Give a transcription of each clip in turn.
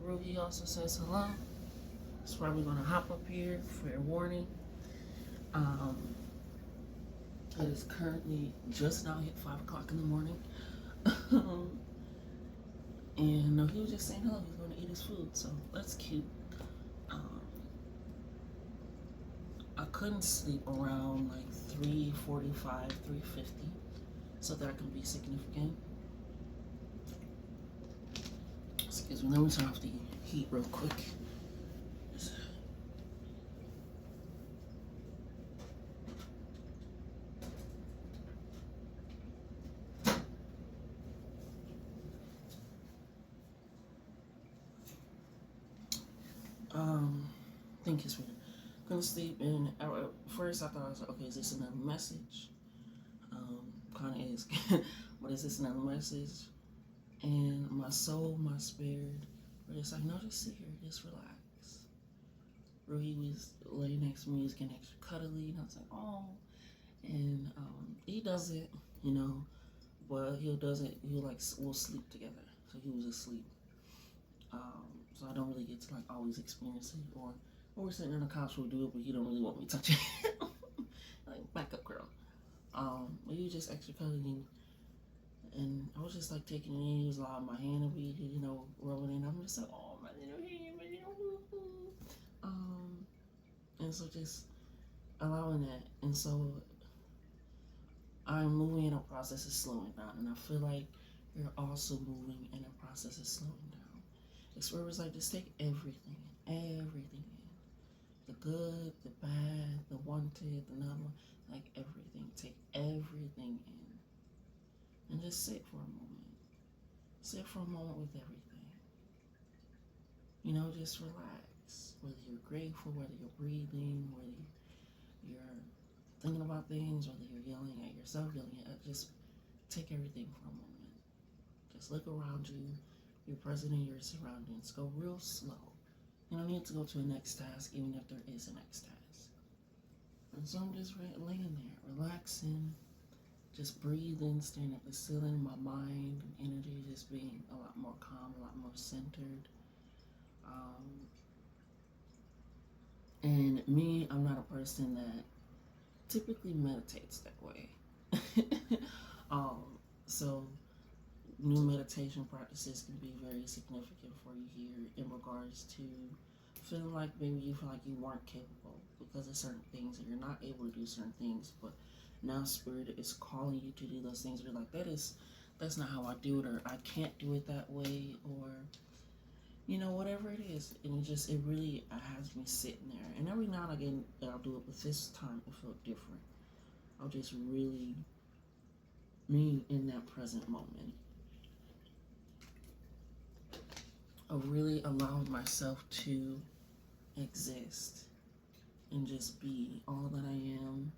Ruby also says hello. It's probably going to hop up here for a warning. Um, it is currently just now hit 5 o'clock in the morning. And no, he was just saying hello. He's going to eat his food, so that's cute. Um, I couldn't sleep around like 3:45, 3:50, so that can be significant. Excuse me, let me turn off the heat real quick. I think it's weird. Couldn't sleep, and at first I thought I was like, okay, is this another message? Kind of is, but is this another message? And my soul, my spirit, were just like, no, just sit here, just relax. Ruhi was laying next to me, he was getting extra cuddly, and I was like, oh. And he does it, you know, but he'll does it. He'll like we'll sleep together. So he was asleep. So I don't really get to like always experience it, or when we're sitting on the couch, we'll do it, but he don't really want me touching it. Like back up, girl. But he was just extra cuddly, and I was just like taking it in. He was allowing my hand to be, you know, rubbing it. I'm just like, oh my little hand, my little and so just allowing that, and so I'm moving in a process of slowing down, and I feel like you're also moving in a process of slowing down. It's where it's like just take everything everything in. The good, the bad, the wanted, the not wanted, like everything. Take everything in. And just sit for a moment. Sit for a moment with everything. You know, just relax. Whether you're grateful, whether you're breathing, whether you're thinking about things, whether you're yelling at yourself, yelling at, just take everything for a moment. Just look around you. You're present in your surroundings. Go real slow. You don't need to go to a next task, even if there is a next task. And so I'm just laying there, relaxing, just breathing, staring at the ceiling, my mind and energy just being a lot more calm, a lot more centered. And me, I'm not a person that typically meditates that way. um, so new meditation practices can be very significant for you here in regards to feeling like maybe you feel like you weren't capable because of certain things and you're not able to do certain things, but now spirit is calling you to do those things. You're like, that's not how I do it, or I can't do it that way, or you know, whatever it is. And it really has me sitting there. And every now and again I'll do it, but this time it felt different. I'll just really being in that present moment. Of really allowing myself to exist and just be all that I am,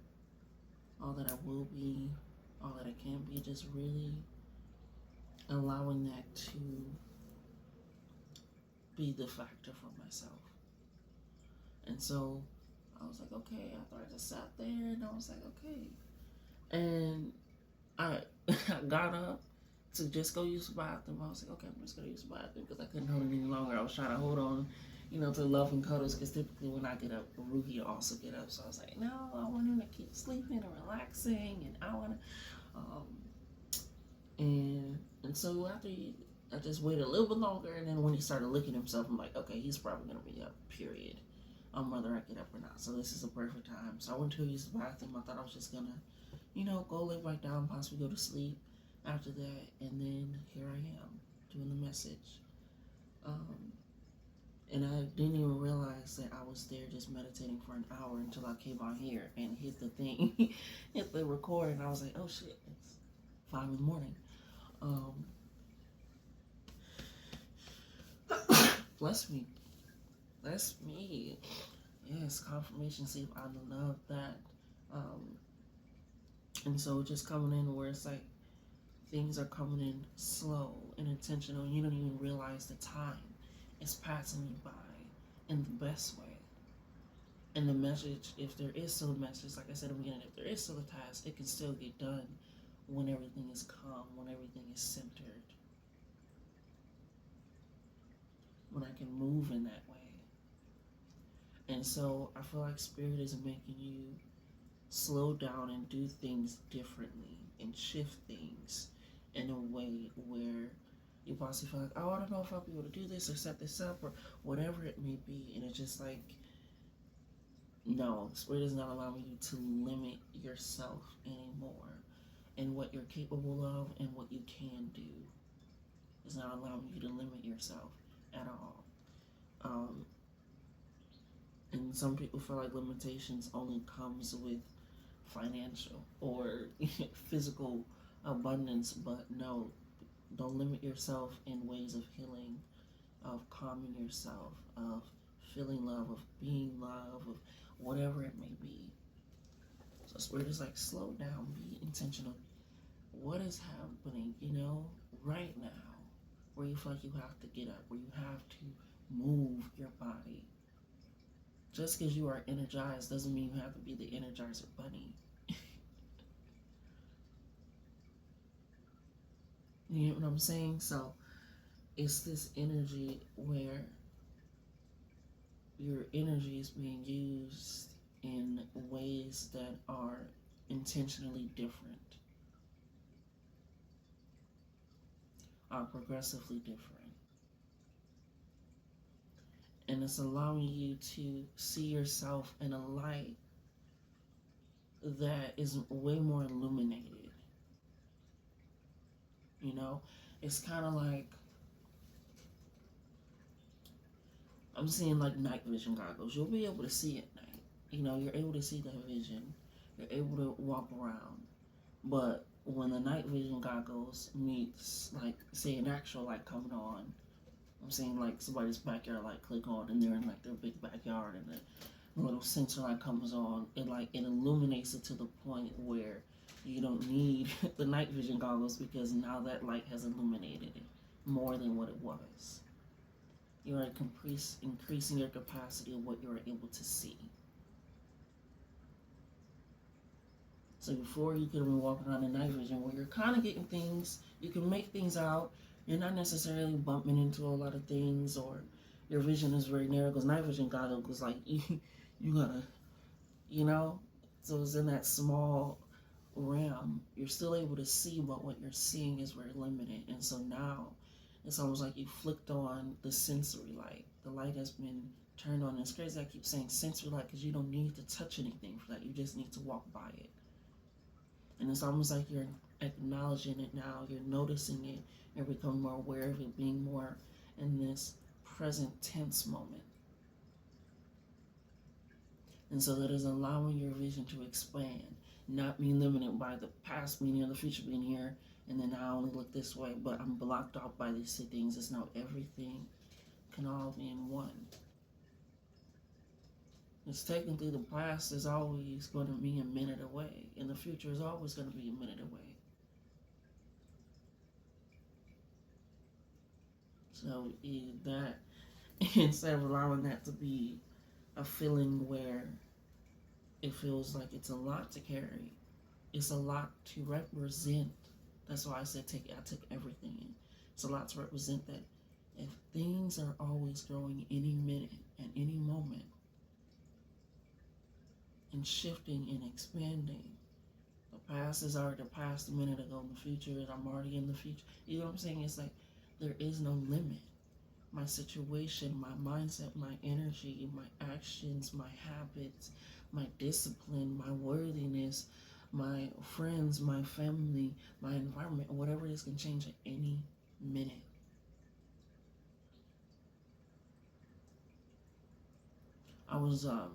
all that I will be, all that I can be. Just really allowing that to be the factor for myself. And so I was like, okay, after I just sat there and I was like, okay. And I got up to just go use the bathroom. I was like, okay, I'm just gonna use the bathroom because I couldn't hold it any longer. I was trying to hold on, you know, to love and cuddles because typically when I get up, Ruhi also get up. So I was like, no, I want him to keep sleeping and relaxing, and I want to, and so I just waited a little bit longer, and then when he started licking himself, I'm like, okay, he's probably gonna be up. Period. Whether I get up or not. So this is a perfect time. So I went to use the bathroom. I thought I was just gonna, you know, go lay back down, possibly go to sleep after that, and then here I am doing the message. And I didn't even realize that I was there just meditating for an hour until I came out here and hit the thing, hit the record, and I was like, oh shit, it's 5 in the morning. Bless me. Bless me. Yes, confirmation sleep. I love that. And so just coming in where it's like things are coming in slow and intentional, and you don't even realize the time is passing you by in the best way. And the message, if there is still a message, like I said in the beginning, if there is still a task, it can still get done when everything is calm, when everything is centered. when I can move in that way. And so I feel like Spirit is making you slow down and do things differently and shift things in a way where you possibly feel like, oh, I don't know if I'll be able to do this or set this up or whatever it may be. And it's just like, no, Spirit is not allowing you to limit yourself anymore and what you're capable of and what you can do. It's not allowing you to limit yourself at all. And some people feel like limitations only comes with financial or physical abundance, but no, don't limit yourself in ways of healing, of calming yourself, of feeling love, of being love, of whatever it may be. So Spirit is like, slow down, be intentional. What is happening, right now, where you feel like you have to get up, where you have to move your body. Just because you are energized doesn't mean you have to be the Energizer Bunny. You know what I'm saying? So it's this energy where your energy is being used in ways that are intentionally different, are progressively different. And it's allowing you to see yourself in a light that is way more illuminated. It's kind of like, I'm seeing like night vision goggles. You'll be able to see at night. You're able to see that vision. You're able to walk around. But when the night vision goggles meets, like, say, an actual light coming on, I'm saying like somebody's backyard light click on and they're in like their big backyard and the little sensor light comes on, it illuminates it to the point where you don't need the night vision goggles because now that light has illuminated it more than what it was. You're increasing your capacity of what you're able to see. So before you could have been walking around in night vision where you're kind of getting things, you can make things out, you're not necessarily bumping into a lot of things, or your vision is very narrow because night vision goggles like you gotta, so it's in that small realm. You're still able to see, but what you're seeing is very limited. And so now it's almost like you flicked on the sensory light. The light has been turned on. It's crazy I keep saying sensory light because you don't need to touch anything for that. You just need to walk by it. And it's almost like you're acknowledging it now. You're noticing it. You're becoming more aware of it, being more in this present tense moment. And so that is allowing your vision to expand, not being limited by the past being here, the future being here, and then I only look this way, but I'm blocked out by these two things. It's now everything can all be in one. It's technically the past is always going to be a minute away, and the future is always going to be a minute away. So that, instead of allowing that to be a feeling where it feels like it's a lot to carry, it's a lot to represent. That's why I said I took everything in. It's a lot to represent that if things are always growing any minute and any moment, and shifting and expanding. The past is already the past a minute ago. In the future, I'm already in the future. You know what I'm saying? It's like there is no limit. My situation, my mindset, my energy, my actions, my habits, my discipline, my worthiness, my friends, my family, my environment, whatever it is can change at any minute. I was a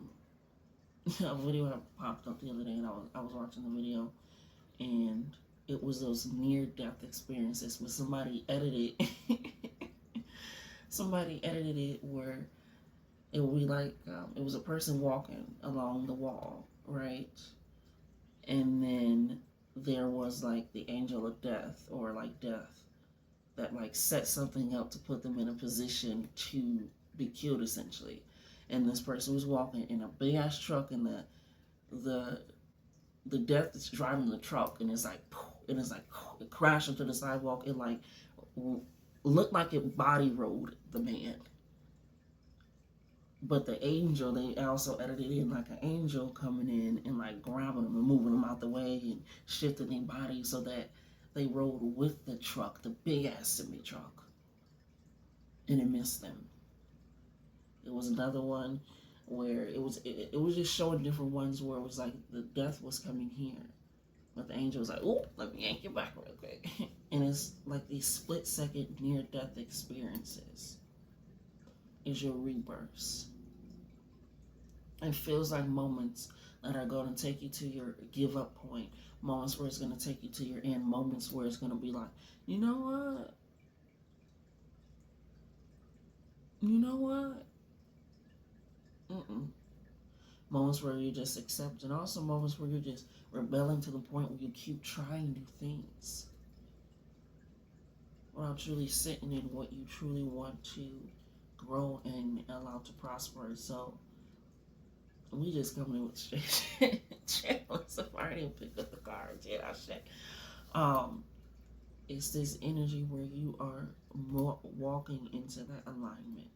video that popped up the other day, and I was watching the video, and it was those near-death experiences where somebody edited it where it would be like it was a person walking along the wall, right? And then there was like the angel of death, or like death, that like set something up to put them in a position to be killed essentially. And this person was walking in a big ass truck, and the death is driving the truck, and it's like it crashed into the sidewalk. It like looked like it body rolled the man, But the angel, they also edited in like an angel coming in and like grabbing them and moving them out the way and shifting their body so that they rode with the truck, the big ass semi truck, and it missed them. It was another one where it was just showing different ones where it was like the death was coming here, but the angel was like, "Oh, let me yank you back real quick," and it's like these split-second near-death experiences is your rebirth. It feels like moments that are going to take you to your give up point, moments where it's going to take you to your end, moments where it's going to be like, you know what? You know what? Mm-mm. Moments where you just accept, and also moments where you're just rebelling to the point where you keep trying new things without truly sitting in what you truly want to grow and allow to prosper. So we just coming in with straight shit. Safari and pick up the cards. Yeah, I shit. It's this energy where you are walking into that alignment.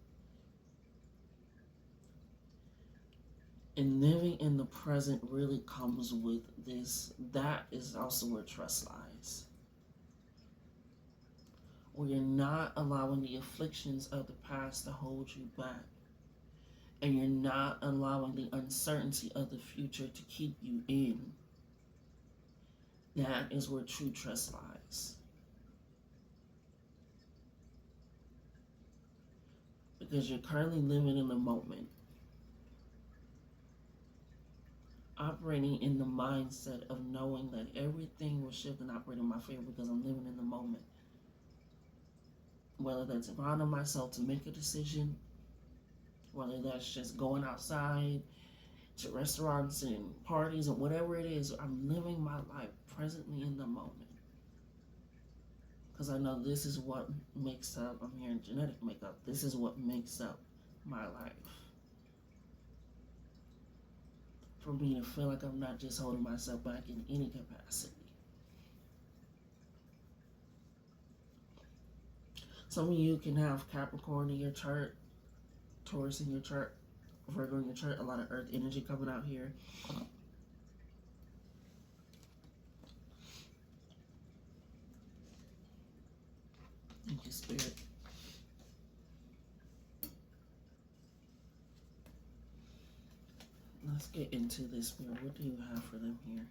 And living in the present really comes with this. That is also where trust lies. Where you're not allowing the afflictions of the past to hold you back. And you're not allowing the uncertainty of the future to keep you in. That is where true trust lies. Because you're currently living in the moment. Operating in the mindset of knowing that everything will shift and operate in my favor because I'm living in the moment. Whether that's allowing myself to make a decision, whether that's just going outside to restaurants and parties or whatever it is, I'm living my life presently in the moment. Because I know this is what makes up, I'm hearing genetic makeup, this is what makes up my life. For me to feel like I'm not just holding myself back in any capacity. Some of you can have Capricorn in your chart, Taurus in your chart, Virgo in your chart, a lot of earth energy coming out here. Thank you, Spirit. Let's get into this, Spirit. What do you have for them here?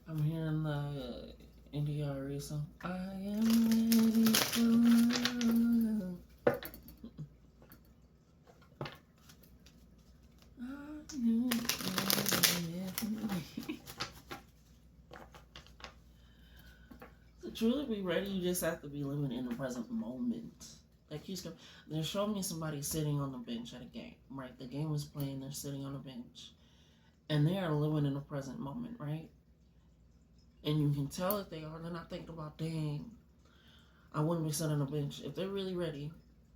I'm hearing the NDRE song. I am ready for love. To truly be ready, you just have to be living in the present moment. That keeps coming. They're showing me somebody sitting on the bench at a game, right? The game is playing, they're sitting on a bench. And they are living in the present moment, right? And you can tell that they are. They're not thinking about, dang, I wouldn't be sitting on a bench. If they're really ready,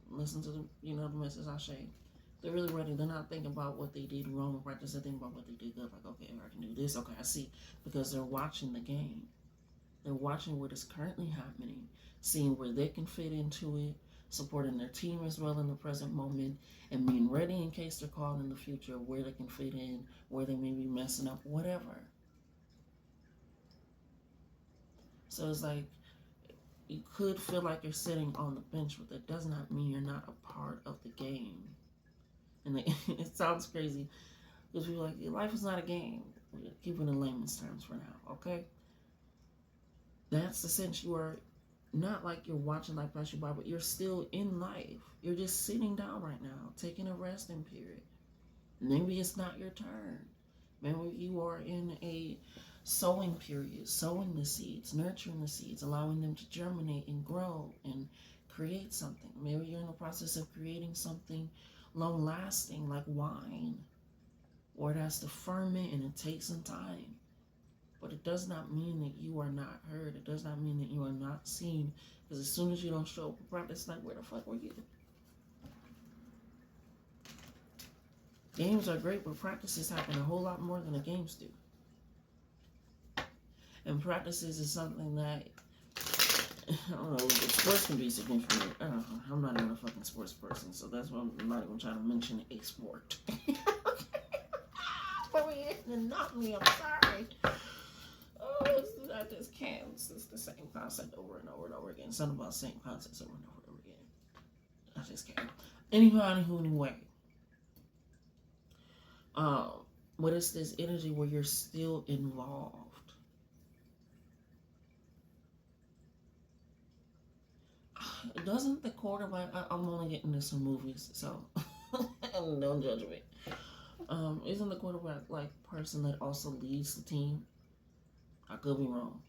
listen to the message I say. If they're really ready, they're not thinking about what they did wrong in practice. They're thinking about what they did good. Like, okay, I can do this. Okay, I see. Because they're watching the game. They're watching what is currently happening, seeing where they can fit into it, supporting their team as well in the present moment, and being ready in case they're called in the future, where they can fit in, where they may be messing up, whatever. So it's like, you could feel like you're sitting on the bench, but that does not mean you're not a part of the game. And it sounds crazy because we're like, your life is not a game. We're keeping it in layman's terms for now, okay? That's the sense you are not like you're watching life pass you by, but you're still in life. You're just sitting down right now, taking a resting period. Maybe it's not your turn. Maybe you are in a sowing period, sowing the seeds, nurturing the seeds, allowing them to germinate and grow and create something. Maybe you're in the process of creating something long lasting like wine, or it has to ferment and it takes some time. But it does not mean that you are not heard. It does not mean that you are not seen. Because as soon as you don't show up for practice, like, where the fuck were you? Games are great, but practices happen a whole lot more than the games do. And practices is something that, I don't know, sports can be significant. I don't know. I'm not even a fucking sports person, so that's why I'm not even trying to mention a sport. But we didn't knock me, I'm sorry. Oh, I just can't. It's the same concept over and over and over again. Something about the same concepts over and over and over again. I just can't. Anybody who anyway. But it's this energy where you're still involved. Doesn't the quarterback? I'm only getting into some movies, so don't judge me. Isn't the quarterback like person that also leads the team? I could be wrong.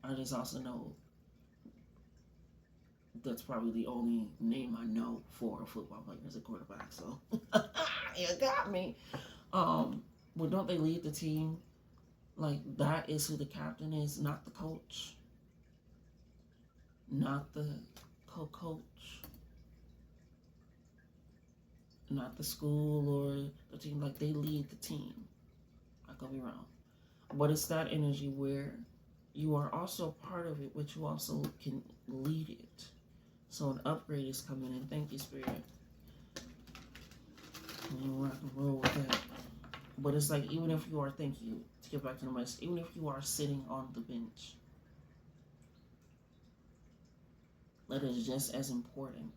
I just also know that's probably the only name I know for a football player as a quarterback. So you got me. But don't they lead the team? Like, that is who the captain is, not the coach, not the co-coach, not the school or the team. Like, they lead the team. I could be wrong. But it's that energy where you are also part of it, but you also can lead it. So an upgrade is coming in. Thank you, Spirit. And rock and roll with that. But it's like, even if you are, thank you, to get back to the message, even if you are sitting on the bench, that is just as important.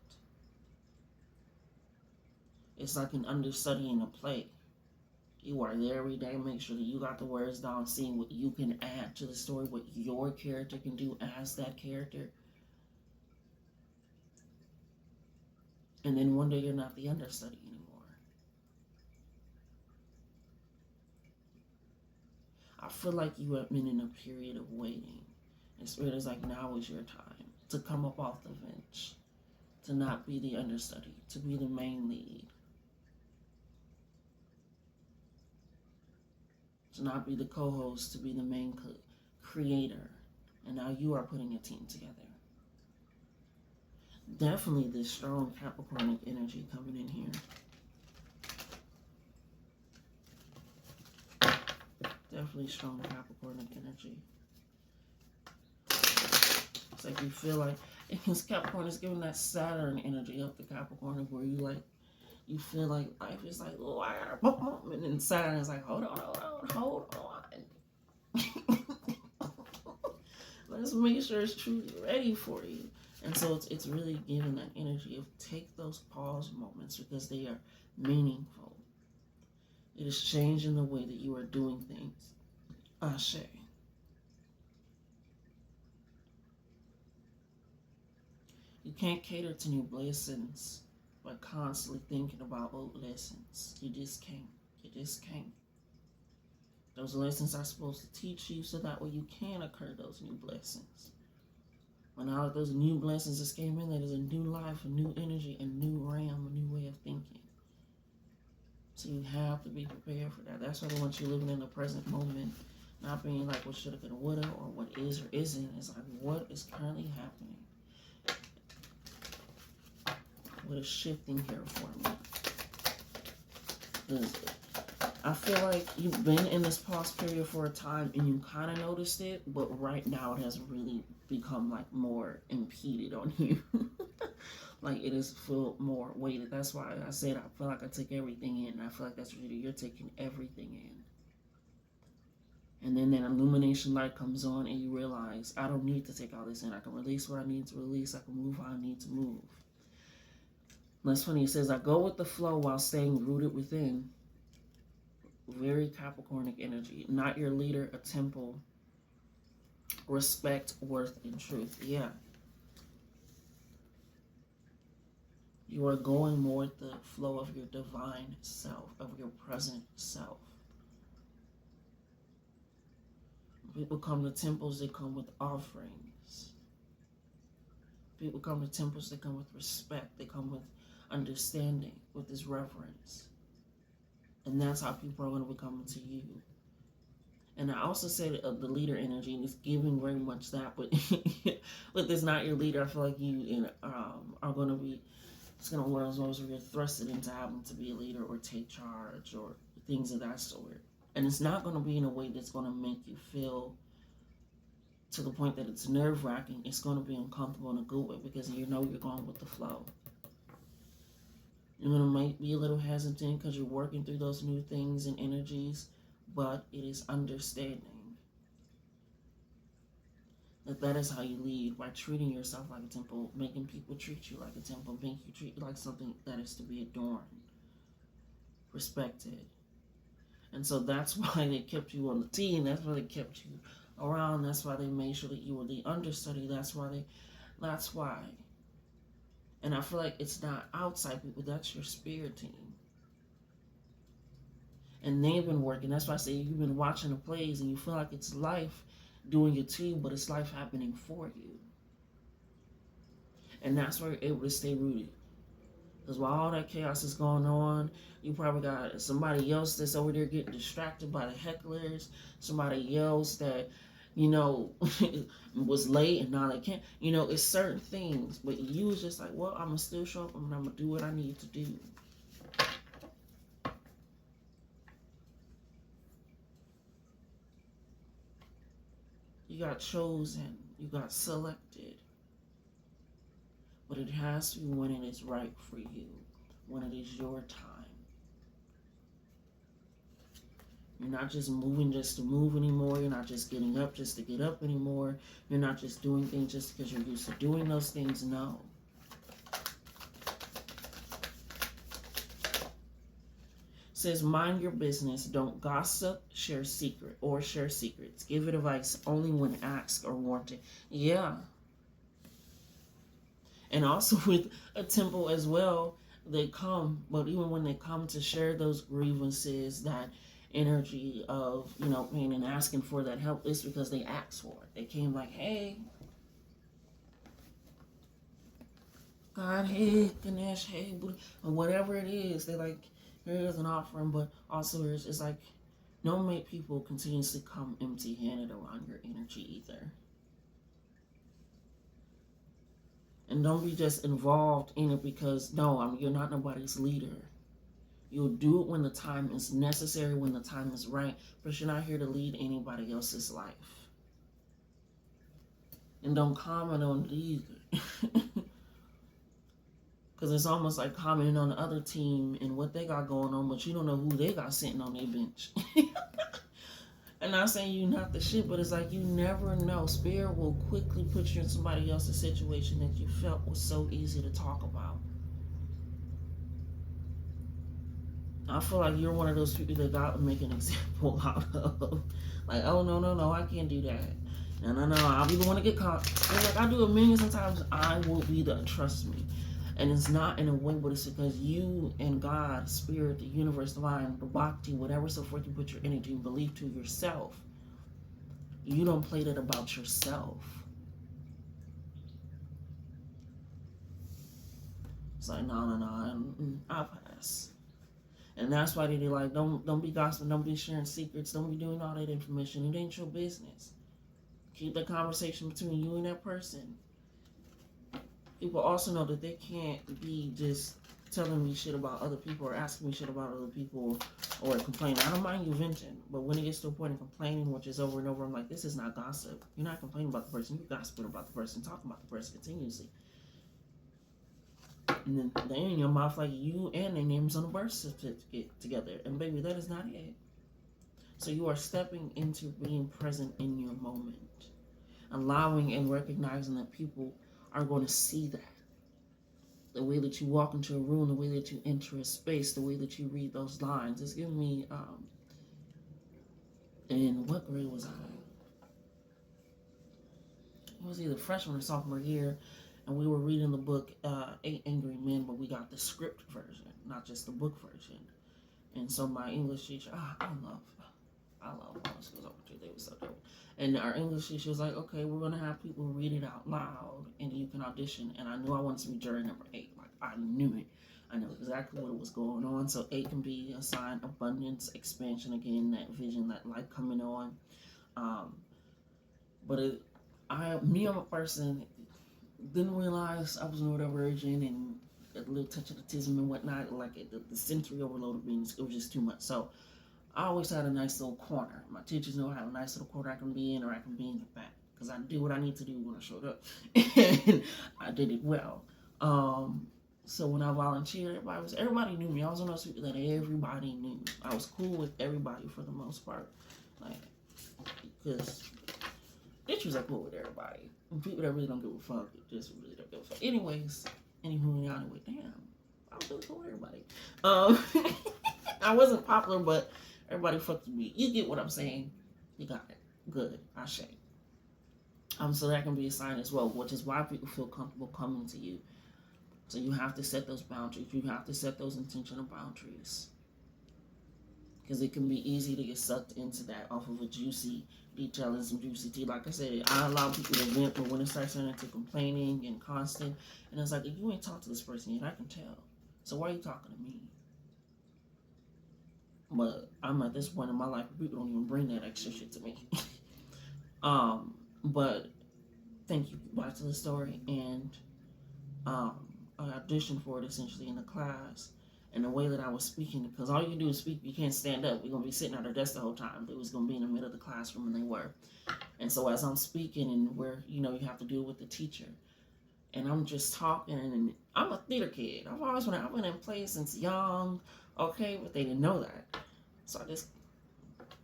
It's like an understudy in a play. You are there every day, make sure that you got the words down, seeing what you can add to the story, what your character can do as that character. And then one day you're not the understudy anymore. I feel like you have been in a period of waiting. And Spirit is like, now is your time to come up off the bench, to not be the understudy, to be the main lead, to not be the co-host, to be the main creator. And now you are putting a team together. Definitely this strong Capricornic energy coming in here. Definitely strong Capricornic energy. It's like you feel like, because Capricorn is giving that Saturn energy up to Capricorn, where you feel like life is like, oh, I gotta pump, and then Saturn is like, hold on. Let's make sure it's truly ready for you. And so it's really giving that energy of take those pause moments because they are meaningful. It is changing the way that you are doing things. Ashe. You can't cater to new blessings by constantly thinking about old lessons. You just can't. You just can't. Those lessons are supposed to teach you so that way you can occur those new blessings. When all of those new blessings just came in, there is a new life, a new energy, a new realm, a new way of thinking. So you have to be prepared for that. That's why they want you living in the present moment, not being like what should have been, woulda, or what is or isn't. It's like what is currently happening. What is shifting here for me? Because I feel like you've been in this pause period for a time and you kind of noticed it, but right now it has really become like more impeded on you. Like it is feel more weighted. That's why I said I feel like I took everything in. I feel like that's really, you're taking everything in. And then that illumination light comes on and you realize I don't need to take all this in. I can release what I need to release. I can move how I need to move. That's funny. It says I go with the flow while staying rooted within. Very Capricornic energy. Not your leader, a temple. Respect, worth, and truth. Yeah. You are going more with the flow of your divine self, of your present self. People come to temples, they come with offerings. People come to temples, they come with respect. They come with understanding, with this reverence. And that's how people are going to be coming to you. And I also said the leader energy, and it's giving very much that. But if it's not your leader, I feel like you are going to be, it's going to one of those moments where you're thrusted into having to be a leader or take charge or things of that sort. And it's not going to be in a way that's going to make you feel to the point that it's nerve-wracking. It's going to be uncomfortable in a good way because you know you're going with the flow. You're going to might be a little hesitant because you're working through those new things and energies, but it is understanding that that is how you lead, by treating yourself like a temple, making people treat you like a temple, making you treat you like something that is to be adorned, respected. And so that's why they kept you on the team. That's why they kept you around. That's why they made sure that you were the understudy. That's why. And I feel like it's not outside people, that's your spirit team. And they've been working. That's why I say you've been watching the plays and you feel like it's life doing it to you, but it's life happening for you. And that's why you're able to stay rooted. Because while all that chaos is going on, you probably got somebody else that's over there getting distracted by the hecklers, somebody else that, was late and now they can't. It's certain things. But you was just like, well, I'm going to still show up and I'm going to do what I need to do. You got chosen. You got selected. But it has to be when it is right for you, when it is your time. You're not just moving just to move anymore. You're not just getting up just to get up anymore. You're not just doing things just because you're used to doing those things. No. It says, mind your business. Don't gossip, share secrets. Give advice only when asked or wanted. Yeah. And also with a temple as well, they come, but even when they come to share those grievances, that energy of, pain and asking for that help, it's because they asked for it. They came like, hey, God, hey, Ganesh, hey, Buddha, or whatever it is. They like, here's an offering, but also it's like, don't make people continuously come empty-handed around your energy either. And don't be just involved in it because, you're not nobody's leader. You'll do it when the time is necessary, when the time is right, but you're not here to lead anybody else's life. And don't comment on it either. Because it's almost like commenting on the other team and what they got going on, but you don't know who they got sitting on their bench. And not saying you're not the shit, but it's like you never know. Spirit will quickly put you in somebody else's situation that you felt was so easy to talk about. I feel like you're one of those people that God would make an example out of. Like, oh, no, I can't do that. No, I'll be the one to get caught. And like I do a million sometimes, I will be the, trust me. And it's not in a way, but it's because you and God, Spirit, the universe, divine, the bhakti, whatever so forth you put your energy and belief to yourself, you don't play that about yourself. It's like, no, I'll pass. And that's why they like, don't be gossiping, don't be sharing secrets, don't be doing all that information. It ain't your business. Keep the conversation between you and that person. People also know that they can't be just telling me shit about other people or asking me shit about other people or complaining. I don't mind you venting, but when it gets to a point of complaining, which is over and over, I'm like, this is not gossip. You're not complaining about the person. You're gossiping about the person, talking about the person continuously. And then they in your mouth like you and their names on the birth certificate together. And baby, that is not it. So you are stepping into being present in your moment. Allowing and recognizing that people are going to see that. The way that you walk into a room, the way that you enter a space, the way that you read those lines. It's giving me, in what grade was I? It was either freshman or sophomore year, and we were reading the book 8 Angry Men, but we got the script version, not just the book version. And so my English teacher, I love all schools over there. They were so dope. And our English teacher was like, okay, we're going to have people read it out loud, and you can audition. And I knew I wanted to be jury number 8. Like, I knew it. I know exactly what was going on. So 8 can be a sign abundance, expansion again, that vision, that light coming on. Um, but I'm a person, didn't realize I was neurodivergent and a little touch of autism and whatnot. Like the sensory overload of being, it was just too much. So I always had a nice little corner. My teachers know I have a nice little corner I can be in, or I can be in the back, because I do what I need to do when I showed up, and I did it well. So when I volunteered, everybody knew me. I was one of those people that everybody knew. I was cool with everybody for the most part, like, because teachers are cool with everybody. And people that really don't give a fuck just really don't give a fuck. Anyways, anyway, damn, I was really cool with everybody. I wasn't popular, but everybody fucked with me. You get what I'm saying? You got it. Good. I say. So that can be a sign as well, which is why people feel comfortable coming to you. So you have to set those boundaries. You have to set those intentional boundaries. Because it can be easy to get sucked into that off of a juicy detail and some juicy tea. Like I said, I allow people to vent, but when it starts turning into complaining and constant, and it's like, if you ain't talked to this person yet, I can tell. So why are you talking to me? But I'm at this point in my life, people don't even bring that extra shit to me. But thank you. Back to the story, and I auditioned for it essentially in the class. And the way that I was speaking, because all you do is speak, you can't stand up. We're going to be sitting at our desk the whole time. They was going to be in the middle of the classroom, and they were. And so as I'm speaking, and you have to deal with the teacher, and I'm just talking, and I'm a theater kid. I've been in plays since young, okay, but they didn't know that. So I just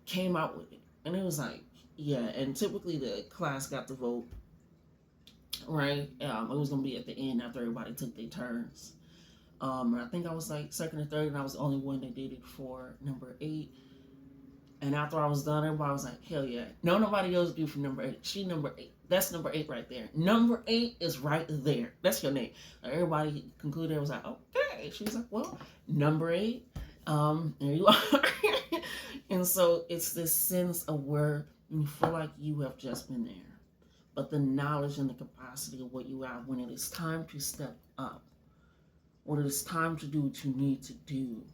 came out with it. And it was like, yeah, and typically the class got the vote, right? It was going to be at the end after everybody took their turns. And I think I was like second or third, and I was the only one that did it for number 8. And after I was done, everybody was like, hell yeah. No, nobody else do for number 8. She number 8. That's number 8 right there. Number 8 is right there. That's your name. Like, everybody concluded, it was like, okay. She was like, well, number 8, there you are. And so it's this sense of where you feel like you have just been there. But the knowledge and the capacity of what you have when it is time to step up, when it is time to do what you need to do.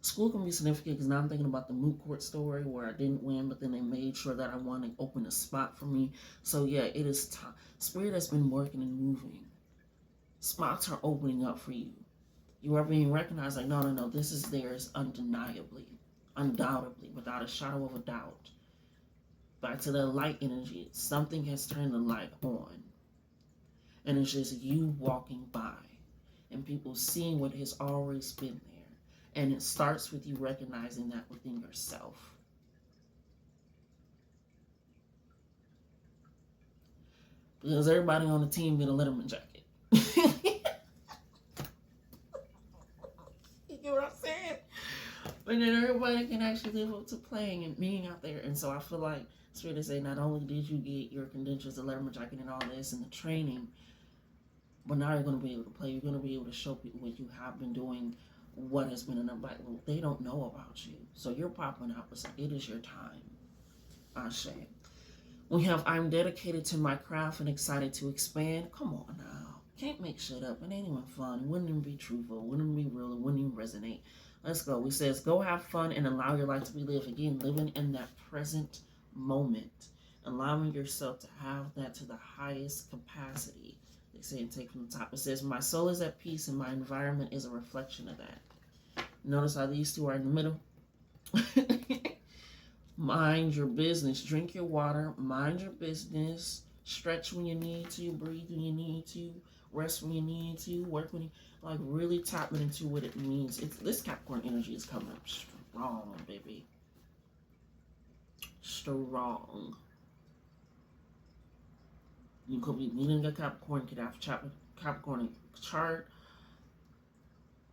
School can be significant because now I'm thinking about the moot court story where I didn't win, but then they made sure that I won and opened a spot for me. So yeah, it is time. Spirit has been working and moving. Spots are opening up for you. You are being recognized like, no, this is theirs undeniably, undoubtedly, without a shadow of a doubt. Back to the light energy. Something has turned the light on. And it's just you walking by and people seeing what has always been there. And it starts with you recognizing that within yourself. Because everybody on the team get a Letterman jacket. You get what I'm saying? But then everybody can actually live up to playing and being out there. And so I feel like Spirit is saying, not only did you get your credentials, the Letterman jacket and all this and the training, but now you're going to be able to play. You're going to be able to show people what you have been doing, what has been in the Bible. They don't know about you. So you're popping out. It is your time. Ashe. We have, I'm dedicated to my craft and excited to expand. Come on now. Can't make shit up. It ain't even fun. It wouldn't even be truthful. It wouldn't be real. It wouldn't even resonate. Let's go. It says, go have fun and allow your life to be lived. Again, living in that present moment. Allowing yourself to have that to the highest capacity. They say and take from the top. It says, my soul is at peace and my environment is a reflection of that. Notice how these two are in the middle. Mind your business. Drink your water. Mind your business. Stretch when you need to. Breathe when you need to. Rest when you need to. Work when you... Like, really tap into what it means. This Capricorn energy is coming up strong, baby. Strong. You could be meeting a Capricorn, could have Capricorn chart.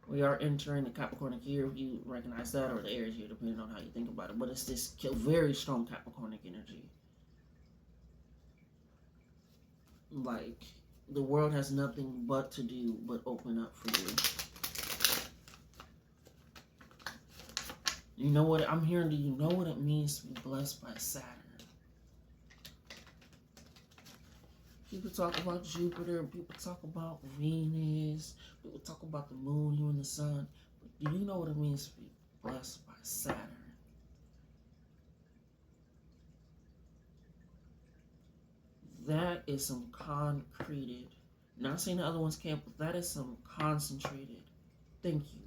We are entering the Capricorn year, if you recognize that, or the Aries year, depending on how you think about it. But it's this very strong Capricornic energy. Like, the world has nothing but to do but open up for you. You know what? I'm hearing, do you know what it means to be blessed by Saturn? People talk about Jupiter, people talk about Venus, people talk about the moon, you and the sun. But do you know what it means to be blessed by Saturn? That is some concreted, not saying the other ones can't, but that is some concentrated, thank you,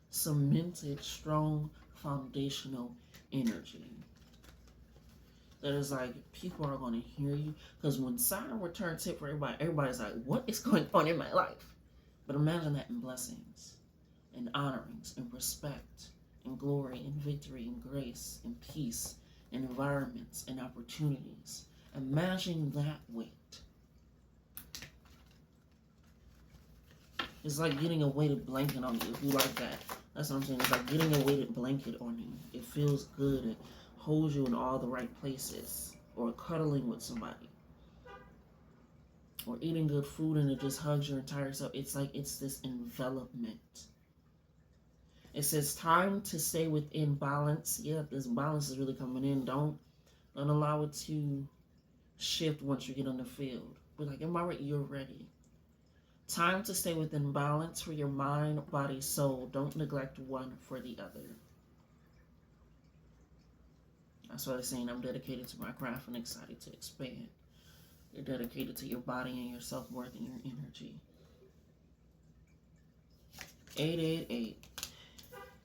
cemented, strong, foundational energy. That is like, people are going to hear you. Because when Saturn returns hit for everybody, everybody's like, what is going on in my life? But imagine that in blessings, and honorings, and respect, and glory, and victory, and grace, and peace, and environments, and opportunities. Imagine that weight. It's like getting a weighted blanket on you, if you like that. That's what I'm saying. It's like getting a weighted blanket on you. It feels good. It holds you in all the right places. Or cuddling with somebody. Or eating good food and it just hugs your entire self. It's like it's this envelopment. It says time to stay within balance. Yeah, this balance is really coming in. Don't allow it to shift once you get on the field. Be like, am I ready? You're ready. Time to stay within balance for your mind, body, soul. Don't neglect one for the other. That's what I'm saying. I'm dedicated to my craft and excited to expand. You're dedicated to your body and your self-worth and your energy. 888.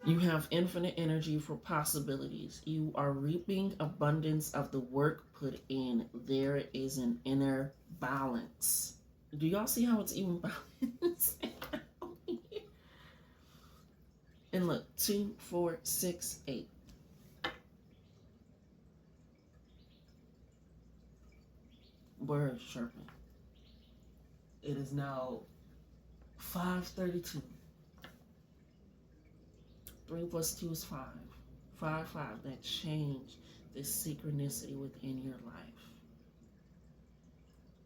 You have infinite energy for possibilities. You are reaping abundance of the work put in. There is an inner balance. Do y'all see how it's even balanced? And look, 2, 4, 6, 8. Birds chirping. It is now 5:32. 3 plus 2 is 5. 5, 5. That changed this synchronicity within your life.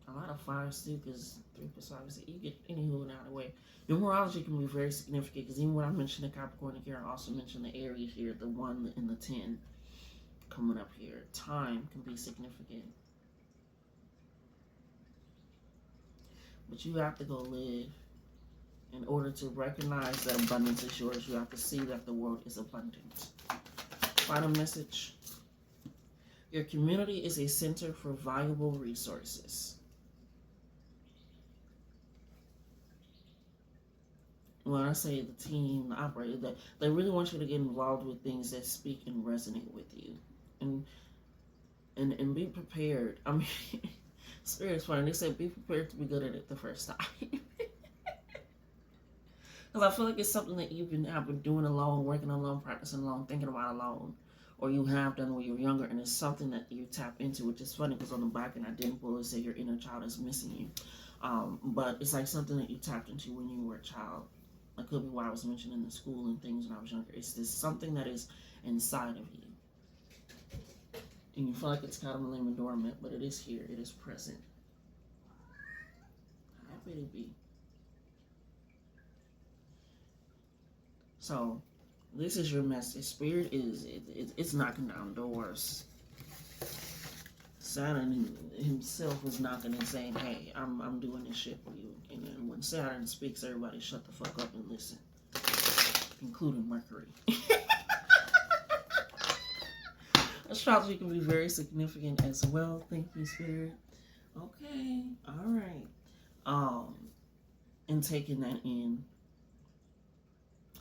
A lot of 5s too, because 3 plus 5 is, you get anywho out of the way. Numerology can be very significant, because even when I mentioned the Capricorn here, I also mentioned the Aries here, the 1 and the 10 coming up here. Time can be significant. But you have to go live. In order to recognize that abundance is yours, you have to see that the world is abundant. Final message. Your community is a center for valuable resources. When I say the team, the operator, that they really want you to get involved with things that speak and resonate with you. And be prepared. I mean, Spirit's funny. They said be prepared to be good at it the first time. Because I feel like it's something that have been doing alone, working alone, practicing alone, thinking about alone. Or you have done when you were younger, and it's something that you tap into, which is funny because on the back, and I didn't pull it, say your inner child is missing you. But it's like something that you tapped into when you were a child. That could be why I was mentioning the school and things when I was younger. It's this something that is inside of you. And you feel like it's kind of lame and dormant, but it is here. It is present. Happy to be. So, this is your message. Spirit it's knocking down doors. Saturn himself was knocking and saying, hey, I'm doing this shit for you. And then when Saturn speaks, everybody shut the fuck up and listen. Including Mercury. Astrology can be very significant as well. Thank you, Spirit. Okay. Alright. And taking that in.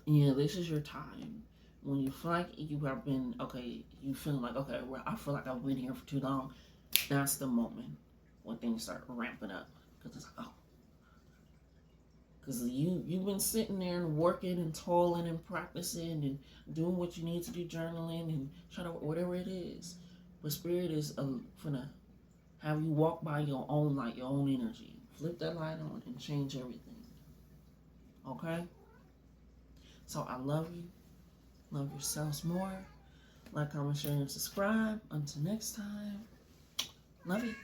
Yeah, this is your time. When you feel like you have been, you feel like, well, I feel like I've been here for too long. That's the moment when things start ramping up. Because it's like, because you've been sitting there and working and toiling and practicing and doing what you need to do, journaling and trying to, whatever it is. But Spirit is finna have you walk by your own light, your own energy. Flip that light on and change everything. Okay? So I love you. Love yourselves more. Like, comment, share, and subscribe. Until next time. Love you.